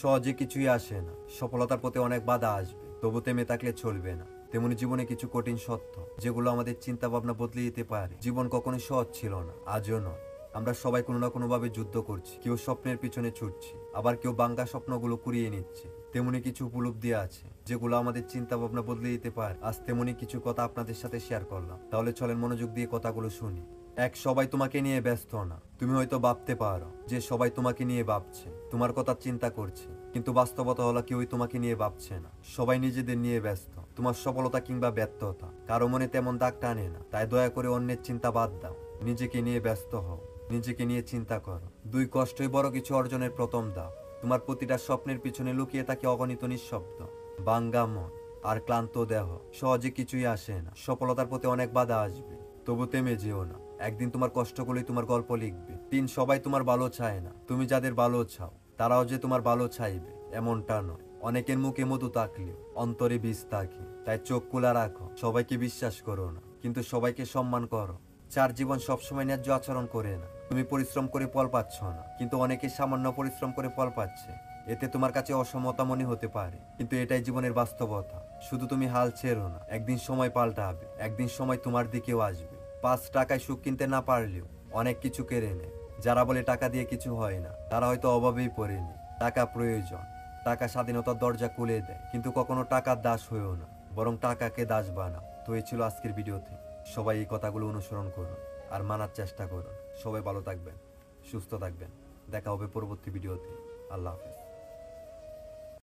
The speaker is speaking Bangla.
সহজে কিছুই আসে না, সফলতার পথে অনেক বাধা আসবে, তবু থেমে থাকলে চলবে না। তেমনি জীবনে কিছু কঠিন সত্য যেগুলো আমাদের চিন্তা ভাবনা বদলে দিতে পারে। জীবন কখনো সহজ ছিল না, আজও নয়। আমরা সবাই কোনো না কোনো ভাবে যুদ্ধ করছি, কেউ স্বপ্নের পিছনে ছুটছি, আবার কেউ ভাঙ্গা স্বপ্নগুলো কুড়িয়ে নিচ্ছে। তেমনি কিছু উপলব্ধি আছে যেগুলো আমাদের চিন্তা ভাবনা বদলে দিতে পারে। আজ তেমনি কিছু কথা আপনাদের সাথে শেয়ার করলাম, তাহলে চলেন মনোযোগ দিয়ে কথাগুলো শুনি। সবাই তোমাকে নিয়ে ব্যস্ত না। তুমি হয়তো ভাবতে পারো যে সবাই তোমাকে নিয়ে ভাবছে, তোমার কথা চিন্তা করছে, কিন্তু বাস্তবতা হলো কেউই তোমাকে নিয়ে ভাবছে না। সবাই নিজেদের নিয়ে ব্যস্ত। তোমার সফলতা কিংবা ব্যর্থতা কারো মনে তেমন দাগ টানে না, তাই দয়া করে অন্যের চিন্তা বাদ দাও, নিজেকে নিয়ে ব্যস্ত হও, নিজেকে নিয়ে চিন্তা করো। দুই কষ্টই বড় কিছু অর্জনের প্রথম ধাপ। তোমার প্রতিটা স্বপ্নের পিছনে লুকিয়ে থাকে অগণিত নিঃশব্দ, ভাঙ্গা মন আর ক্লান্ত দেহ। সহজে কিছুই আসে না, সফলতার পথে অনেক বাধা আসবে, তবু থেমে যেও না। একদিন তোমার কষ্টগুলোই তোমার গল্প লিখবে। সবাই তোমার ভালো চায় না, তুমি যাদের ভালো চাও তারাও যে তোমার ভালো চাইবে এমনটা নয়। অনেকের মুখে মধু থাকলেও অন্তরে বিষ থাকে, তাই চোখ খোলা রাখো। সবাইকে বিশ্বাস করো না, কিন্তু সবাইকে সম্মান করো। যার জীবন সবসময় ন্যায্য আচরণ করে না। তুমি পরিশ্রম করে ফল পাচ্ছ না, কিন্তু অনেকে সামান্য পরিশ্রম করে ফল পাচ্ছে। এতে তোমার কাছে অসমতা মনে হতে পারে, কিন্তু এটাই জীবনের বাস্তবতা। শুধু তুমি হাল ছেড়ো না, একদিন সময় পাল্টাবে, একদিন সময় তোমার দিকেও আসবে। 5 টাকায় সুখ কিনতে না পারলেও অনেক কিছু কেড়ে নেয়। যারা বলে টাকা দিয়ে কিছু হয় না, তারা হয়তো অভাবেই পড়েনি। টাকা প্রয়োজন, টাকা স্বাধীনতার দরজা খুলে দেয়, কিন্তু কখনো টাকার দাস হয়েও না, বরং টাকাকে দাস বানাও। তো এই ছিল আজকের ভিডিওতে। সবাই এই কথাগুলো অনুসরণ করুন আর মানার চেষ্টা করুন। সবাই ভালো থাকবেন, সুস্থ থাকবেন। দেখা হবে পরবর্তী ভিডিওতে। আল্লাহ হাফেজ।